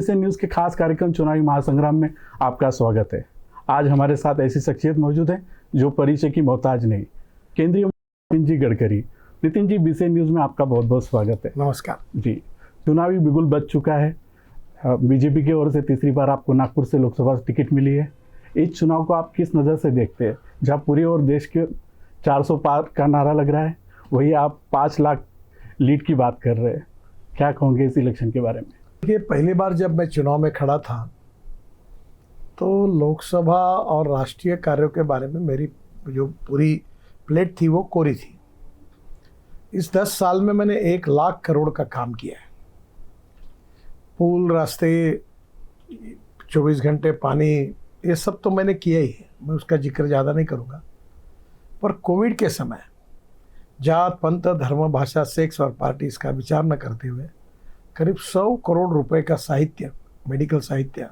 से न्यूज़ के खास कार्यक्रम चुनावी महासंग्राम में आपका स्वागत है। आज हमारे साथ ऐसी शख्सियत मौजूद है जो परिचय की मोहताज नहीं, केंद्रीय मंत्री नितिन जी गडकरी। नितिन जी, बीसी न्यूज़ में आपका बहुत बहुत स्वागत है। नमस्कार जी। चुनावी बिगुल बज चुका है। बीजेपी की ओर से तीसरी बार आपको नागपुर से लोकसभा टिकट मिली है। इस चुनाव को आप किस नज़र से देखते हैं, जहाँ पूरी ओर देश के 400 पार का नारा लग रहा है, वही आप 5 लाख लीड की बात कर रहे हैं। क्या कहोगे इस इलेक्शन के बारे में? देखिए, पहली बार जब मैं चुनाव में खड़ा था तो लोकसभा और राष्ट्रीय कार्यों के बारे में मेरी जो पूरी प्लेट थी वो कोरी थी। इस 10 साल में मैंने 1 लाख करोड़ का काम किया है। पुल, रास्ते, 24 घंटे पानी, ये सब तो मैंने किया ही है, मैं उसका जिक्र ज़्यादा नहीं करूँगा। पर कोविड के समय जात, पंथ, धर्म, भाषा, सेक्स और पार्टी इसका विचार न करते हुए करीब 100 करोड़ रुपए का साहित्य, मेडिकल साहित्य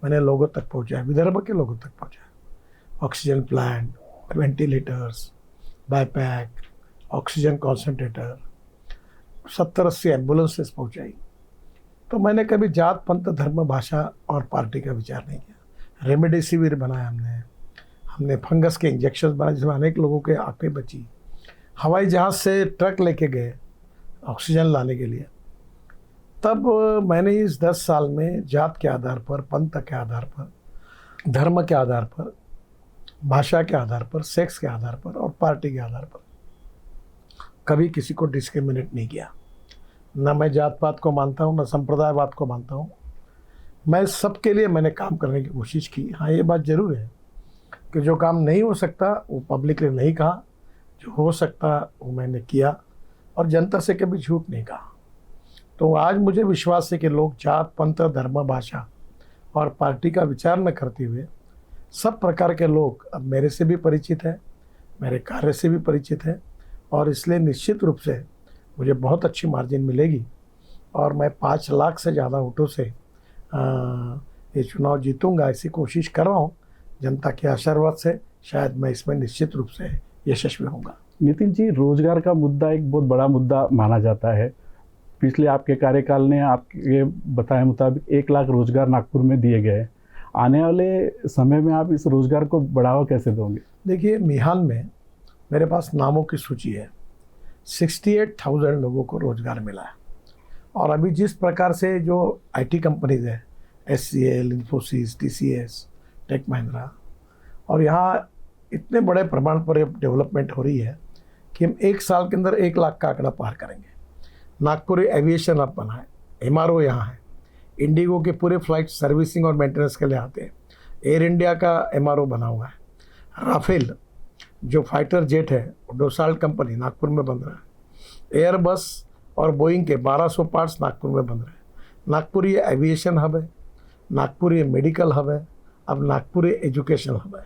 मैंने लोगों तक पहुंचाया, विदर्भ के लोगों तक पहुंचाया। Oxygen plant, ventilators, BiPAP, oxygen concentrator, 70-80 ambulances पहुंचाई। तो मैंने कभी जात, पंथ, धर्म, भाषा और पार्टी का विचार नहीं किया। रेमडेसिविर बनाया हमने फंगस के इंजेक्शन बनाए जिसमें अनेक लोगों के आंखें बची। हवाई जहाज़ से ट्रक लेके गए ऑक्सीजन लाने के लिए। तब मैंने इस 10 साल में जात के आधार पर, पंथ के आधार पर, धर्म के आधार पर, भाषा के आधार पर, सेक्स के आधार पर और पार्टी के आधार पर कभी किसी को डिस्क्रिमिनेट नहीं किया। न मैं जात पात को मानता हूँ, न संप्रदायवाद को मानता हूँ। मैं सबके लिए मैंने काम करने की कोशिश की। हाँ, ये बात ज़रूर है कि जो काम नहीं हो सकता वो पब्लिक ने नहीं कहा, जो हो सकता वो मैंने किया और जनता से कभी झूठ नहीं कहा। तो आज मुझे विश्वास है कि लोग जात, पंथ, धर्म, भाषा और पार्टी का विचार न करते हुए सब प्रकार के लोग अब मेरे से भी परिचित हैं, मेरे कार्य से भी परिचित हैं और इसलिए निश्चित रूप से मुझे बहुत अच्छी मार्जिन मिलेगी और मैं 5 लाख से ज़्यादा वोटों से ये चुनाव जीतूंगा, ऐसी कोशिश कर रहा हूँ। जनता के आशीर्वाद से शायद मैं इसमें निश्चित रूप से यशस्वी होऊंगा। नितिन जी, रोजगार का मुद्दा एक बहुत बड़ा मुद्दा माना जाता है। पिछले आपके कार्यकाल ने आपके बताए मुताबिक 1 लाख रोजगार नागपुर में दिए गए। आने वाले समय में आप इस रोजगार को बढ़ावा कैसे दोगे? देखिए, मिहान में मेरे पास नामों की सूची है। 68,000 लोगों को रोजगार मिला है और अभी जिस प्रकार से जो IT कंपनीज है, SCL, Infosys, TCS, tech Mahindra, और यहाँ इतने बड़े प्रमाण पर डेवलपमेंट हो रही है कि हम 1 साल के अंदर 1 लाख का आंकड़ा पार करेंगे। नागपुर एविएशन हब बना है, MRO यहाँ है, इंडिगो के पूरे फ्लाइट सर्विसिंग और मेंटेनेंस के लिए आते हैं। एयर इंडिया का MRO बना हुआ है। राफेल जो फाइटर जेट है, डोसाल्ट कंपनी नागपुर में बन रहा है। एयरबस और बोइंग के 1200 पार्ट्स नागपुर में बन रहे हैं। नागपुर ये एविएशन हब है, नागपुर ये मेडिकल हब है, अब नागपुर ये एजुकेशन हब है।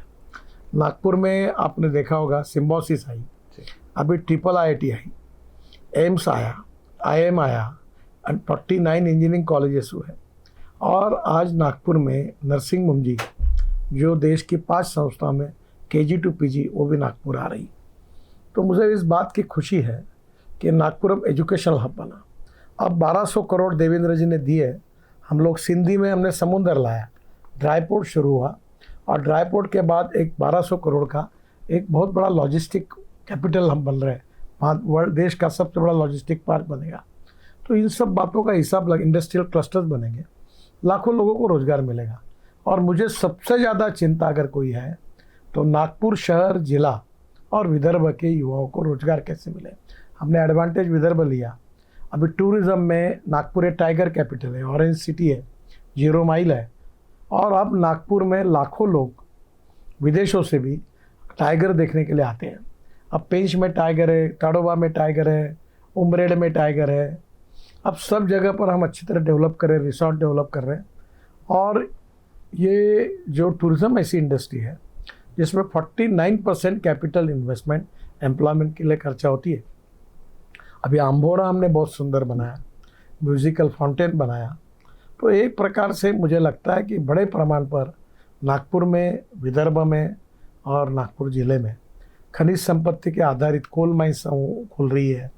नागपुर में आपने देखा होगा सिम्बोसिस आई, अभी IIIT आई, एम्स आया, IIM आया, 49 इंजीनियरिंग कॉलेजेस हुए और आज नागपुर में नर्सिंग मुंजी जो देश की 5 संस्थाओं में KG to PG वो भी नागपुर आ रही। तो मुझे इस बात की खुशी है कि नागपुर अब एजुकेशनल हब बना। अब 1200 करोड़ देवेंद्र जी ने दिए। हम लोग सिंधी में हमने समुंदर लाया, ड्राई पोर्ट शुरू हुआ और ड्राई पोर्ट के बाद एक 1200 करोड़ का एक बहुत बड़ा लॉजिस्टिक कैपिटल हम बन रहे हैं। वर्ल्ड देश का सबसे बड़ा लॉजिस्टिक पार्क बनेगा। तो इन सब बातों का हिसाब लग, इंडस्ट्रियल क्लस्टर्स बनेंगे, लाखों लोगों को रोजगार मिलेगा। और मुझे सबसे ज़्यादा चिंता अगर कोई है तो नागपुर शहर, जिला और विदर्भ के युवाओं को रोजगार कैसे मिले। हमने एडवांटेज विदर्भ लिया। अभी टूरिज़्म में नागपुर एक टाइगर कैपिटल है, ऑरेंज सिटी है, 0 माइल है और अब नागपुर में लाखों लोग विदेशों से भी टाइगर देखने के लिए आते हैं। अब पेंच में टाइगर है, ताड़ोबा में टाइगर है, उमरेड में टाइगर है। अब सब जगह पर हम अच्छी तरह डेवलप कर रहे हैं, रिसोर्ट डेवलप कर रहे हैं। और ये जो टूरिज़्म ऐसी इंडस्ट्री है जिसमें 49% कैपिटल इन्वेस्टमेंट एम्प्लॉयमेंट के लिए खर्चा होती है। अभी आम्बोरा हमने बहुत सुंदर बनाया, म्यूज़िकल फाउंटेन बनाया। तो एक प्रकार से मुझे लगता है कि बड़े प्रमाण पर नागपुर में, विदर्भ में और नागपुर ज़िले में खनिज संपत्ति के आधारित कोल माइंस खुल रही है।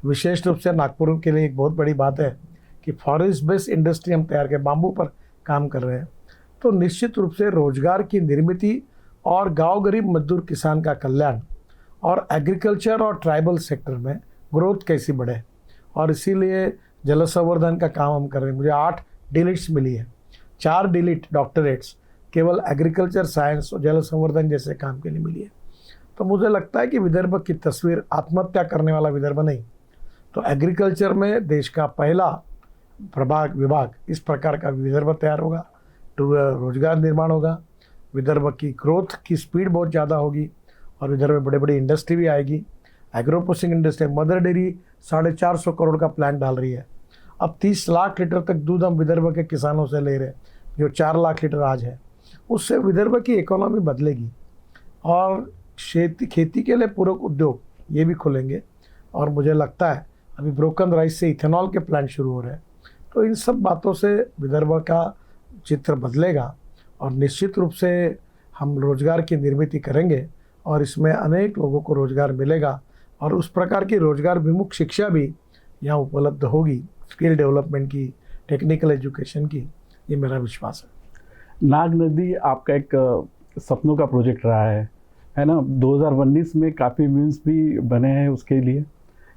विशेष रूप से नागपुर के लिए एक बहुत बड़ी बात है कि फॉरेस्ट बेस्ड इंडस्ट्री हम तैयार करें, बाम्बू पर काम कर रहे हैं, तो निश्चित रूप से रोजगार की निर्मित और गांव गरीब मजदूर किसान का कल्याण और एग्रीकल्चर और ट्राइबल सेक्टर में ग्रोथ कैसी बढ़े, और इसीलिए जल संवर्धन का काम हम कर रहे हैं। मुझे 8 डिलीट्स मिली है, 4 डिलीट डॉक्टरेट्स केवल एग्रीकल्चर साइंस और जल संवर्धन जैसे काम के लिए मिली है। तो मुझे लगता है कि विदर्भ की तस्वीर आत्महत्या करने वाला विदर्भ नहीं, तो एग्रीकल्चर में देश का पहला विभाग इस प्रकार का विदर्भ तैयार होगा, तो रोजगार निर्माण होगा, विदर्भ की ग्रोथ की स्पीड बहुत ज़्यादा होगी और विदर्भ में बड़े बड़ी इंडस्ट्री भी आएगी। Agro processing industry, mother dairy 450 crore का प्लांट डाल रही है। अब 30 लाख लीटर तक दूध हम विदर्भ के किसानों से ले रहे हैं, जो 4 लाख लीटर आज है। उससे विदर्भ की इकोनॉमी बदलेगी और खेती के लिए पूरक उद्योग ये भी खुलेंगे। और मुझे लगता है अभी ब्रोकन राइस से इथेनॉल के प्लांट शुरू हो रहे हैं, तो इन सब बातों से विदर्भ का चित्र बदलेगा और निश्चित रूप से हम रोजगार की निर्मित करेंगे और इसमें अनेक लोगों को रोजगार मिलेगा और उस प्रकार की रोजगार विमुख शिक्षा भी यहाँ उपलब्ध होगी, स्किल डेवलपमेंट की, टेक्निकल एजुकेशन की, ये मेरा विश्वास है। नाग नदी आपका एक सपनों का प्रोजेक्ट रहा है ना। 2019 में काफ़ी मीम्स भी बने हैं उसके लिए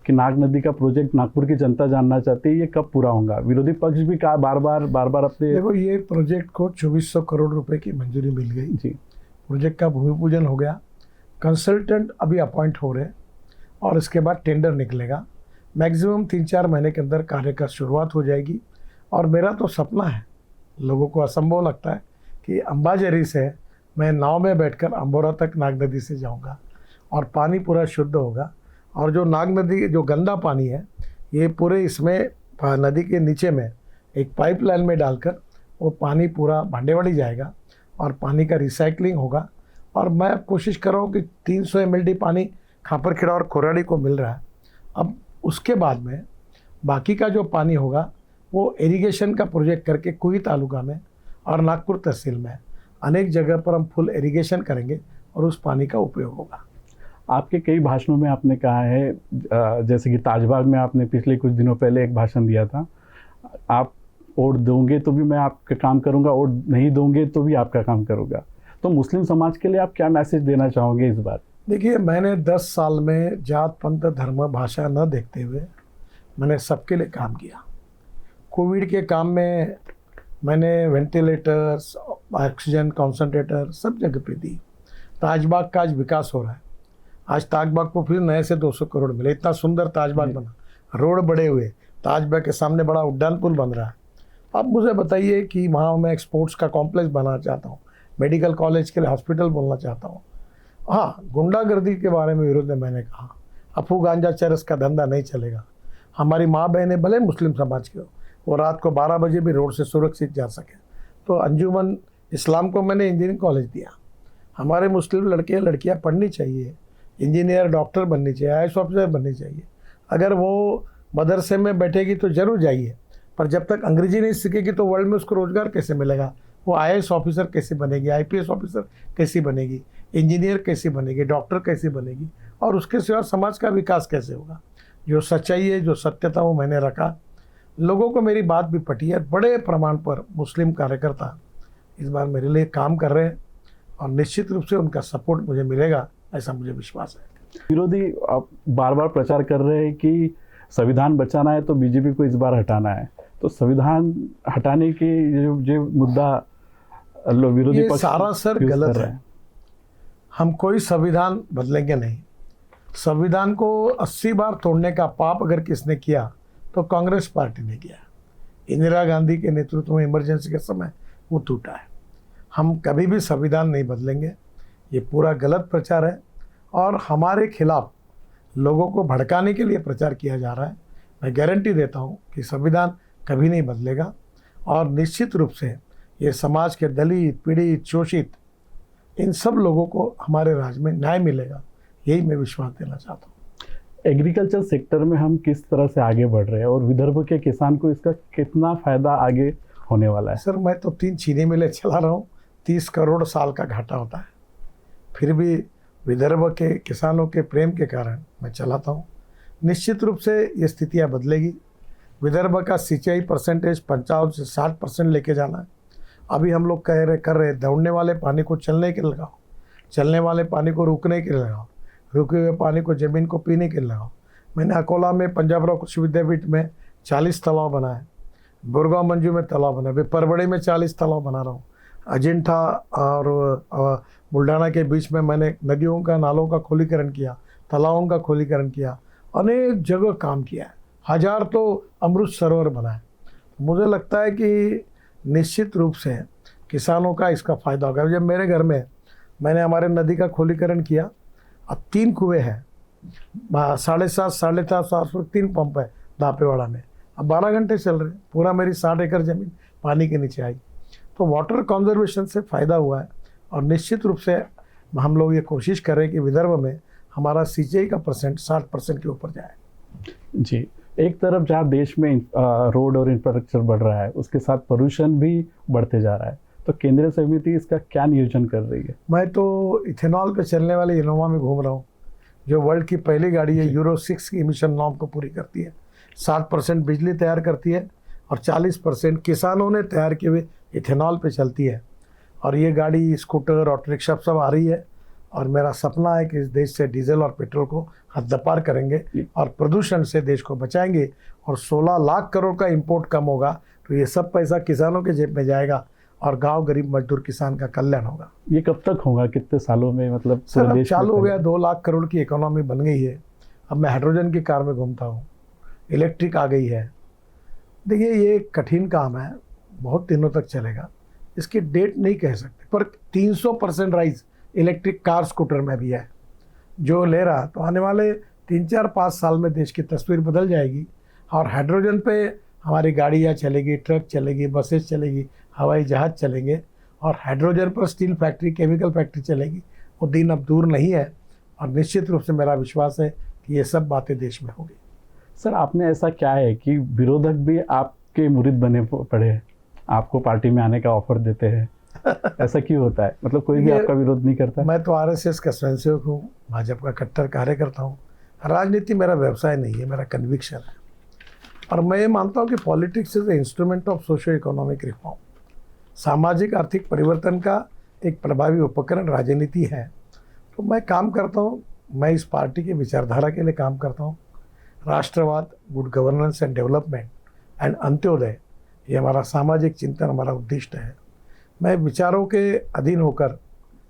कि नाग नदी का प्रोजेक्ट नागपुर की जनता जानना चाहती है ये कब पूरा होगा। विरोधी पक्ष भी कहा बार बार अपने, देखो ये प्रोजेक्ट को 2400 करोड़ रुपए की मंजूरी मिल गई जी। प्रोजेक्ट का भूमि पूजन हो गया, कंसल्टेंट अभी अपॉइंट हो रहे हैं और इसके बाद टेंडर निकलेगा। मैक्सिमम 3-4 महीने के अंदर कार्य का शुरुआत हो जाएगी। और मेरा तो सपना है, लोगों को असंभव लगता है कि अंबाझरी से मैं नाव में बैठकर अम्बोरा तक नाग नदी से जाऊंगा और पानी पूरा शुद्ध होगा। और जो नाग नदी जो गंदा पानी है ये पूरे इसमें नदी के नीचे में एक पाइपलाइन में डालकर वो पानी पूरा भांडेवाड़ी जाएगा और पानी का रिसाइकलिंग होगा। और मैं अब कोशिश कर रहा हूँ कि 300 mld पानी खापरखेड़ा और कोराड़ी को मिल रहा है। अब उसके बाद में बाकी का जो पानी होगा वो इरिगेशन का प्रोजेक्ट करके कुई तालुका में और नागपुर तहसील में अनेक जगह पर हम फुल इरिगेशन करेंगे और उस पानी का उपयोग होगा। आपके कई भाषणों में आपने कहा है, जैसे कि ताजबाग में आपने पिछले कुछ दिनों पहले एक भाषण दिया था, आप वोट दोगे तो भी मैं आपका काम करूंगा, वोट नहीं दोगे तो भी आपका काम करूंगा। तो मुस्लिम समाज के लिए आप क्या मैसेज देना चाहोगे इस बार? देखिए, मैंने 10 साल में जात पंथ धर्म भाषा न देखते हुए मैंने सबके लिए काम किया। कोविड के काम में मैंने वेंटिलेटर्स, ऑक्सीजन कॉन्सनट्रेटर सब जगह पे दी। ताजबाग का आज विकास हो रहा है, आज ताजबाग को फिर नए से 200 करोड़ मिले, इतना सुंदर ताजबाग बना, रोड बड़े हुए, ताजबाग के सामने बड़ा उड्डान पुल बन रहा है। अब मुझे बताइए कि वहाँ मैं एक स्पोर्ट्स का कॉम्प्लेक्स बनाना चाहता हूँ, मेडिकल कॉलेज के लिए हॉस्पिटल बोलना चाहता हूँ। हाँ, गुंडागर्दी के बारे में विरोध में मैंने कहा अफू गांजा चरस का धंधा नहीं चलेगा। हमारी माँ बहनें भले मुस्लिम समाज के हो, वो रात को 12 बजे भी रोड से सुरक्षित जा सके। तो अंजुमन इस्लाम को मैंने इंजीनियरिंग कॉलेज दिया। हमारे मुस्लिम लड़के लड़कियाँ पढ़नी चाहिए, इंजीनियर डॉक्टर बननी चाहिए, IAS ऑफिसर बननी चाहिए। अगर वो मदरसे में बैठेगी तो जरूर जाइए, पर जब तक अंग्रेजी नहीं सीखेगी तो वर्ल्ड में उसको रोजगार कैसे मिलेगा? वो IAS ऑफिसर कैसे बनेगी, IPS ऑफिसर कैसी बनेगी, इंजीनियर कैसी बनेगी, डॉक्टर कैसी बनेगी, और उसके सिवा समाज का विकास कैसे होगा? जो सच्चाई है, जो सत्य था, वो मैंने रखा। लोगों को मेरी बात भी पटी है। बड़े प्रमाण पर मुस्लिम कार्यकर्ता इस बार मेरे लिए काम कर रहे हैं और निश्चित रूप से उनका सपोर्ट मुझे मिलेगा, ऐसा मुझे विश्वास है। विरोधी बार बार प्रचार कर रहे हैं कि संविधान बचाना है तो बीजेपी को इस बार हटाना है। तो संविधान हटाने के जो मुद्दा विरोधी पक्ष सारा सर गलत है। हम कोई संविधान बदलेंगे नहीं। संविधान को 80 बार तोड़ने का पाप अगर किसने किया तो कांग्रेस पार्टी ने किया। इंदिरा गांधी के नेतृत्व में इमरजेंसी के समय वो टूटा है। हम कभी भी संविधान नहीं बदलेंगे। ये पूरा गलत प्रचार है और हमारे खिलाफ लोगों को भड़काने के लिए प्रचार किया जा रहा है। मैं गारंटी देता हूँ कि संविधान कभी नहीं बदलेगा और निश्चित रूप से ये समाज के दलित, पीड़ित, शोषित, इन सब लोगों को हमारे राज्य में न्याय मिलेगा, यही मैं विश्वास देना चाहता हूँ। एग्रीकल्चर सेक्टर में हम किस तरह से आगे बढ़ रहे हैं और विदर्भ के किसान को इसका कितना फायदा आगे होने वाला है? सर, मैं तो 3 चीनी मिलें चला रहा हूँ, 30 करोड़ साल का घाटा होता है, फिर भी विदर्भ के किसानों के प्रेम के कारण मैं चलाता हूँ। निश्चित रूप से ये स्थितियाँ बदलेगी। विदर्भ का सिंचाई परसेंटेज 55 से 60% लेके जाना है। अभी हम लोग कर रहे दौड़ने वाले पानी को चलने के लिए लगाओ, चलने वाले पानी को रुकने के लिए लगाओ, रुके हुए पानी को ज़मीन को पीने के लिए लगाओ। मैंने अकोला में पंजाबराव कृषि विद्यापीठ में 40 तालाब बनाए, गुड़गांव मंजू में तालाब बनाए, अभी परबड़ी में 40 तालाब बना रहा हूँ। अजिंठा और बुल्ढाना के बीच में मैंने नदियों का नालों का खोलीकरण किया, तालाबों का खोलीकरण किया, अनेक जगह काम किया है, 1000 तो अमृत सरोवर बनाए। मुझे लगता है कि निश्चित रूप से किसानों का इसका फ़ायदा होगा। जब मेरे घर में मैंने हमारे नदी का खोलीकरण किया, अब 3 कुएँ हैं, 7.5 फुट 3 पंप है दापेवाड़ा में, अब 12 घंटे चल रहे, पूरा मेरी 60 एकड़ ज़मीन पानी के नीचे आई। तो वाटर कंजर्वेशन से फ़ायदा हुआ है और निश्चित रूप से हम लोग ये कोशिश कर रहे हैं कि विदर्भ में हमारा सिंचाई का परसेंट 60% के ऊपर जाए। जी, एक तरफ जहाँ देश में रोड और इंफ्रास्ट्रक्चर बढ़ रहा है, उसके साथ प्रदूषण भी बढ़ते जा रहा है, तो केंद्रीय समिति इसका क्या नियोजन कर रही है? मैं तो इथेनॉल पे चलने वाले इनोवा में घूम रहा हूँ, जो वर्ल्ड की पहली गाड़ी है, यूरो 6 की इमिशन नॉर्म को पूरी करती है, 60% बिजली तैयार करती है और 40% किसानों ने तैयार किए हुए इथेनॉल पे चलती है। और ये गाड़ी, स्कूटर, ऑटो रिक्शा सब आ रही है और मेरा सपना है कि इस देश से डीजल और पेट्रोल को हद्दपार करेंगे और प्रदूषण से देश को बचाएंगे और 16 लाख करोड़ का इंपोर्ट कम होगा, तो ये सब पैसा किसानों के जेब में जाएगा और गांव गरीब मजदूर किसान का कल्याण होगा। ये कब तक होगा, कितने सालों में? मतलब सर अब चालू हो गया, 2 लाख करोड़ की इकोनॉमी बन गई है। अब मैं हाइड्रोजन की कार में घूमता हूँ, इलेक्ट्रिक आ गई है। देखिए ये कठिन काम है, बहुत दिनों तक चलेगा, इसकी डेट नहीं कह सकते, पर 300% राइज इलेक्ट्रिक कार स्कूटर में भी है जो ले रहा, तो आने वाले 3-4-5 साल में देश की तस्वीर बदल जाएगी और हाइड्रोजन पे हमारी गाड़ियाँ चलेगी, ट्रक चलेगी, बसेस चलेगी, हवाई जहाज़ चलेंगे और हाइड्रोजन पर स्टील फैक्ट्री, केमिकल फैक्ट्री चलेगी। वो दिन अब दूर नहीं है और निश्चित रूप से मेरा विश्वास है कि ये सब बातें देश में होगी। सर, आपने ऐसा क्या है कि विरोधक भी आपके मुरीद बने पड़े हैं, आपको पार्टी में आने का ऑफर देते हैं? ऐसा क्यों होता है? मतलब कोई भी आपका विरोध नहीं करता? मैं तो आरएसएस का स्वयंसेवक हूँ, भाजपा का कट्टर कार्यकर्ता हूँ। राजनीति मेरा व्यवसाय नहीं है, मेरा कन्विक्शन है और मैं ये मानता हूँ कि politics is the instrument of socio economic reform. सामाजिक आर्थिक परिवर्तन का एक प्रभावी उपकरण राजनीति है। तो मैं काम करता हूँ, मैं इस पार्टी की विचारधारा के लिए काम करता हूँ। राष्ट्रवाद, good governance and development and Antyodaya, ये हमारा सामाजिक चिंतन, हमारा उद्दिष्ट है। मैं विचारों के अधीन होकर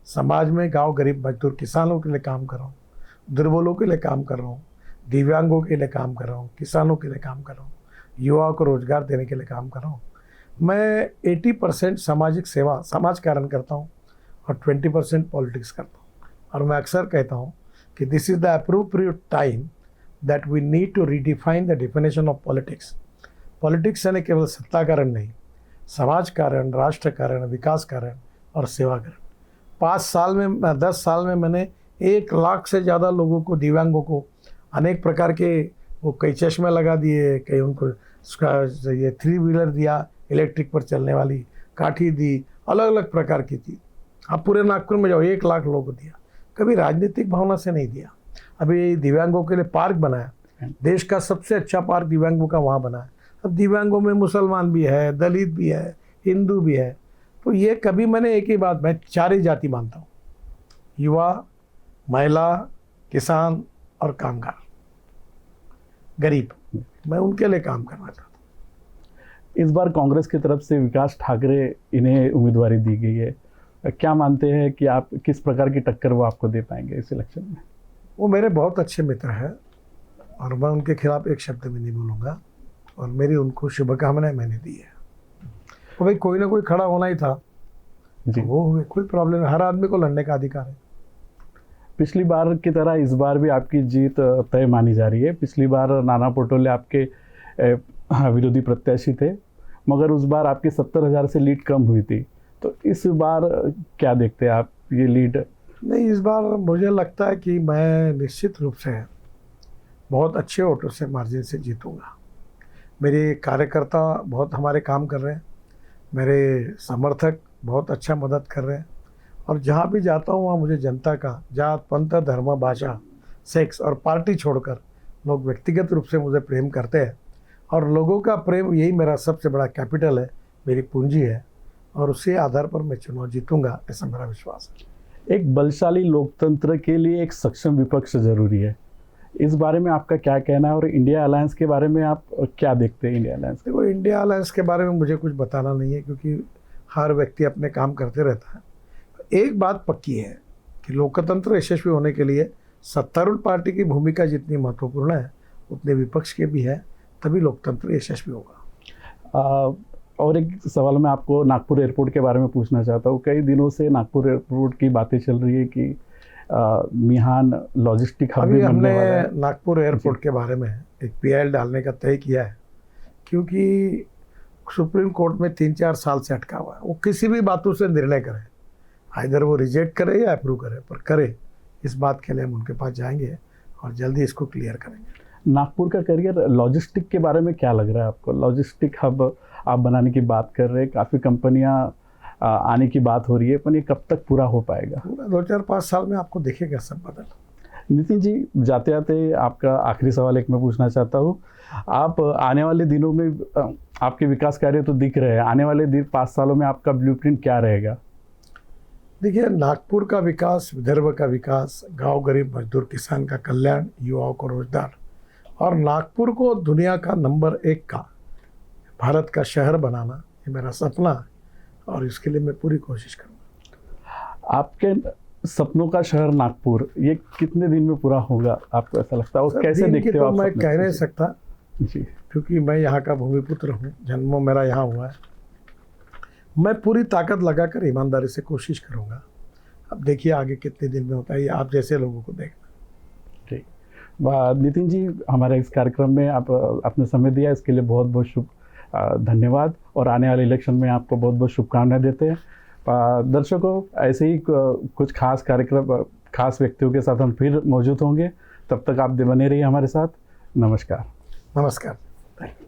समाज में गांव गरीब मजदूर किसानों के लिए काम कर रहा हूँ, दुर्बलों के लिए काम कर रहा हूँ, दिव्यांगों के लिए काम कर रहा हूँ, किसानों के लिए काम कर रहा हूँ, युवाओं को रोजगार देने के लिए काम कर रहा हूँ। मैं 80% सामाजिक सेवा, समाज कारण करता हूँ और 20% पॉलिटिक्स करता हूँ। और मैं अक्सर कहता हूँ कि this is the appropriate time that we need to redefine the definition of politics. Politics यानी केवल सत्ता कारण नहीं, समाज कारण, राष्ट्र कारण, विकास कारण और सेवा कारण। 5 साल में, 10 साल में मैंने 1 लाख से ज़्यादा लोगों को, दिव्यांगों को अनेक प्रकार के, वो कई चश्मे लगा दिए, कई उनको ये 3 व्हीलर दिया, इलेक्ट्रिक पर चलने वाली काठी दी, अलग अलग प्रकार की थी। आप पूरे नागपुर में जाओ, 1 लाख लोगों को दिया, कभी राजनीतिक भावना से नहीं दिया। अभी दिव्यांगों के लिए पार्क बनाया, देश का सबसे अच्छा पार्क दिव्यांगों का वहाँ बना है। अब दिव्यांगों में मुसलमान भी है, दलित भी है, हिंदू भी है। तो ये कभी मैंने एक ही बात, मैं 4 ही जाति मानता हूँ, युवा, महिला, किसान और कामगार, गरीब, मैं उनके लिए काम करना चाहता हूँ। इस बार कांग्रेस की तरफ से विकास ठाकरे, इन्हें उम्मीदवारी दी गई है, क्या मानते हैं कि आप किस प्रकार की टक्कर वो आपको दे पाएंगे इस इलेक्शन में? वो मेरे बहुत अच्छे मित्र हैं और मैं उनके खिलाफ एक शब्द भी नहीं बोलूँगा और मेरी उनको शुभकामनाएं मैंने दी है। तो भाई कोई ना कोई खड़ा होना ही था जी, तो वो हुए, कोई प्रॉब्लम है, हर आदमी को लड़ने का अधिकार है। पिछली बार की तरह इस बार भी आपकी जीत तय मानी जा रही है। पिछली बार नाना पटोले आपके विरोधी प्रत्याशी थे, मगर उस बार आपकी 70,000 से लीड कम हुई थी। तो इस बार क्या देखते हैं आप, ये लीड? नहीं, इस बार मुझे लगता है कि मैं निश्चित रूप से बहुत अच्छे वोटों से मार्जिन से जीतूंगा। मेरे कार्यकर्ता बहुत हमारे काम कर रहे हैं, मेरे समर्थक बहुत अच्छा मदद कर रहे हैं और जहाँ भी जाता हूँ वहाँ मुझे जनता का, जात, पंथ, धर्म, भाषा, सेक्स और पार्टी छोड़कर लोग व्यक्तिगत रूप से मुझे प्रेम करते हैं और लोगों का प्रेम यही मेरा सबसे बड़ा कैपिटल है, मेरी पूंजी है, और उसी आधार पर मैं चुनाव जीतूंगा, ऐसा मेरा विश्वास है। एक बलशाली लोकतंत्र के लिए एक सक्षम विपक्ष जरूरी है, इस बारे में आपका क्या कहना है? और इंडिया अलायंस के बारे में आप क्या देखते हैं? इंडिया अलायंस देखो, इंडिया अलायंस के बारे में मुझे कुछ बताना नहीं है, क्योंकि हर व्यक्ति अपने काम करते रहता है। एक बात पक्की है कि लोकतंत्र यशस्वी होने के लिए सत्तारूढ़ पार्टी की भूमिका जितनी महत्वपूर्ण है उतने विपक्ष के भी है, तभी लोकतंत्र यशस्वी होगा। और एक सवाल मैं आपको नागपुर एयरपोर्ट के बारे में पूछना चाहता हूँ। कई दिनों से नागपुर एयरपोर्ट की बातें चल रही है कि मिहान लॉजिस्टिक हब अभी भी बनने हमने वाला है। नागपुर एयरपोर्ट के बारे में एक पीआईएल डालने का तय किया है, क्योंकि सुप्रीम कोर्ट में 3-4 साल से अटका हुआ है। वो किसी भी बातों से निर्णय करे, आइदर वो रिजेक्ट करे या अप्रूव करे, पर करे, इस बात के लिए हम उनके पास जाएंगे और जल्दी इसको क्लियर करेंगे। नागपुर का करियर लॉजिस्टिक के बारे में क्या लग रहा है आपको? लॉजिस्टिक हब आप बनाने की बात कर रहे हैं, काफ़ी कंपनियां आने की बात हो रही है, पर ये कब तक पूरा हो पाएगा? पूरा 2-4-5 साल में आपको दिखेगा सब बदल। नितिन जी, जाते जाते आपका आखिरी सवाल एक मैं पूछना चाहता हूँ। आप आने वाले दिनों में आपके विकास कार्य तो दिख रहे हैं, आने वाले 5 सालों में आपका ब्लूप्रिंट क्या रहेगा? देखिए, नागपुर का विकास, विदर्भ का विकास, गांव गरीब मजदूर किसान का कल्याण, युवाओं को रोजगार, और नागपुर को दुनिया का नंबर 1 का भारत का शहर बनाना, ये मेरा सपना है, और इसके लिए मैं पूरी कोशिश करूँगा। आपके सपनों का शहर नागपुर, ये कितने दिन में पूरा होगा आपको ऐसा लगता है? और कैसे देखते हो तो आप मैं सपने कह नहीं से? सकता, जी, क्योंकि मैं यहाँ का भूमिपुत्र हूँ, जन्मों मेरा यहाँ हुआ है। मैं पूरी ताकत लगाकर ईमानदारी से कोशिश करूँगा। अब देखिए आगे कितने दिन में होता है, ये आप जैसे लोगों को देखना। ठीक। नितिन जी, हमारे इस कार्यक्रम में आप अपने समय दिया, इसके लिए बहुत बहुत धन्यवाद, और आने वाले इलेक्शन में आपको बहुत बहुत शुभकामनाएं देते हैं। दर्शकों, ऐसे ही कुछ खास कार्यक्रम, खास व्यक्तियों के साथ हम फिर मौजूद होंगे। तब तक आप बने रहिए हमारे साथ। नमस्कार। नमस्कार। Thank you.